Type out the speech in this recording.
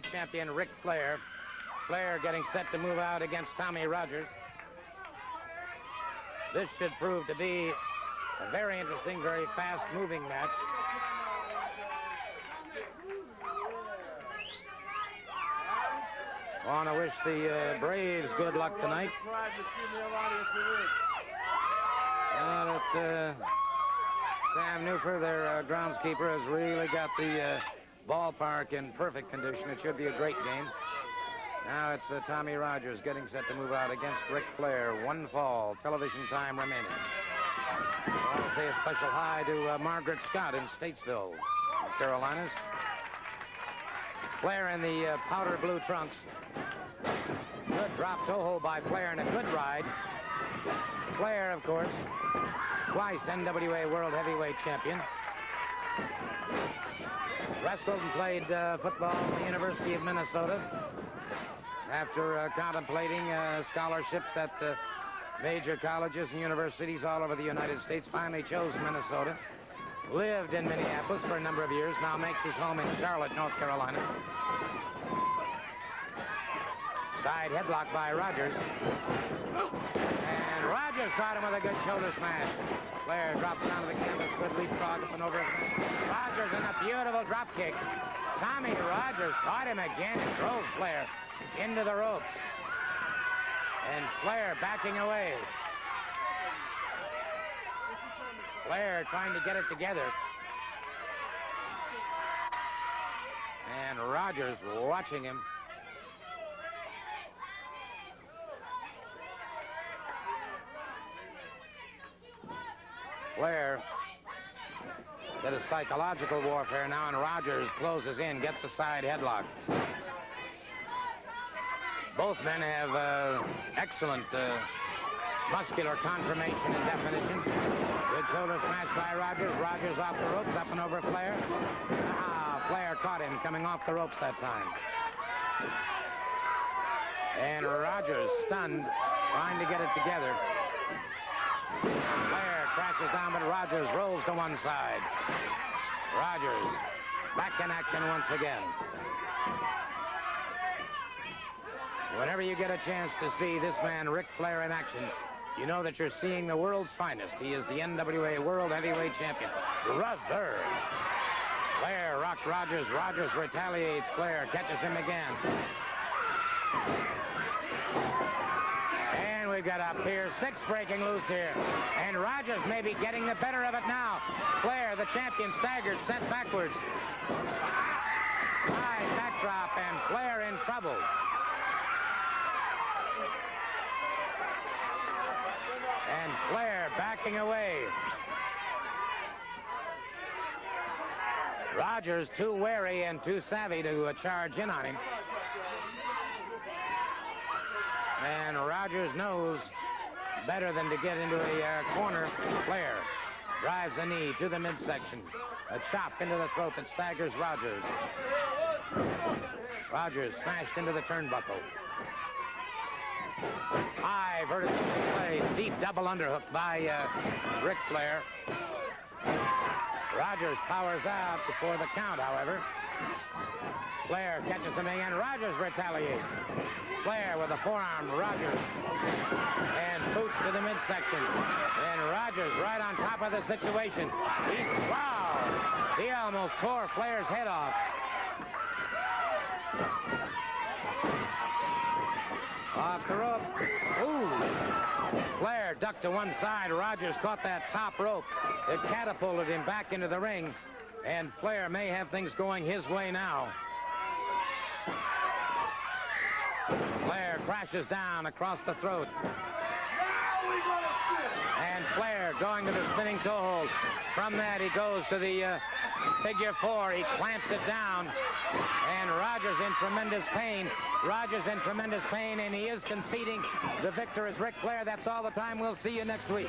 champion Ric Flair. Flair getting set to move out against Tommy Rogers. This should prove to be a very interesting, very fast-moving match. I want to wish the Braves good luck tonight. Sam Newfer, their groundskeeper, has really got the ballpark in perfect condition. It should be a great game. Now it's Tommy Rogers getting set to move out against Ric Flair. One fall, television time remaining. I want to say a special hi to Margaret Scott in Statesville, Carolinas. Flair in the powder blue trunks. Good drop toe hold by Flair and a good ride. Flair, of course, twice NWA World Heavyweight Champion. Wrestled and played football at the University of Minnesota. After contemplating scholarships at major colleges and universities all over the United States, finally chose Minnesota. Lived in Minneapolis for a number of years, now makes his home in Charlotte, North Carolina. Side headlock by Rogers. And Rogers caught him with a good shoulder smash. Flair drops down to the canvas, good leapfrog up and over. Rogers in a beautiful drop kick. Tommy Rogers caught him again and drove Flair into the ropes. And Flair backing away. Flair trying to get it together. And Rogers watching him. Flair did a psychological warfare now, and Rogers closes in, gets a side headlock. Both men have excellent muscular conformation and definition. Good shoulder smash by Rogers. Rogers off the ropes, up and over Flair. Ah, Flair caught him coming off the ropes that time. And Rogers stunned, trying to get it together. Flair crashes down, but Rogers rolls to one side. Rogers back in action once again. Whenever you get a chance to see this man, Ric Flair, in action, you know that you're seeing the world's finest. He is the NWA World Heavyweight Champion. Brother. Flair rocked Rogers. Rogers retaliates. Flair catches him again. And we've got a Pier 6 breaking loose here. And Rogers may be getting the better of it now. Flair, the champion, staggered, sent backwards. High backdrop, and Flair in trouble. And Flair backing away. Rogers too wary and too savvy to charge in on him. And Rogers knows better than to get into a corner. Flair drives the knee to the midsection. A chop into the throat that staggers Rogers. Rogers smashed into the turnbuckle. High vertical play, deep double underhook by Ric Flair. Rogers powers out before the count, however. Flair catches him again. Rogers retaliates. Flair with a forearm. Rogers. And boots to the midsection. And Rogers right on top of the situation. Wow! He almost tore Flair's head off. Off the rope. Ooh. Flair ducked to one side. Rogers caught that top rope. It catapulted him back into the ring. And Flair may have things going his way now. Flair crashes down across the throat. And Flair going to the spinning toe hold. From that, he goes to the figure four. He clamps it down. And Rogers in tremendous pain. Rogers in tremendous pain, and he is conceding the victor is Ric Flair. That's all the time. We'll see you next week.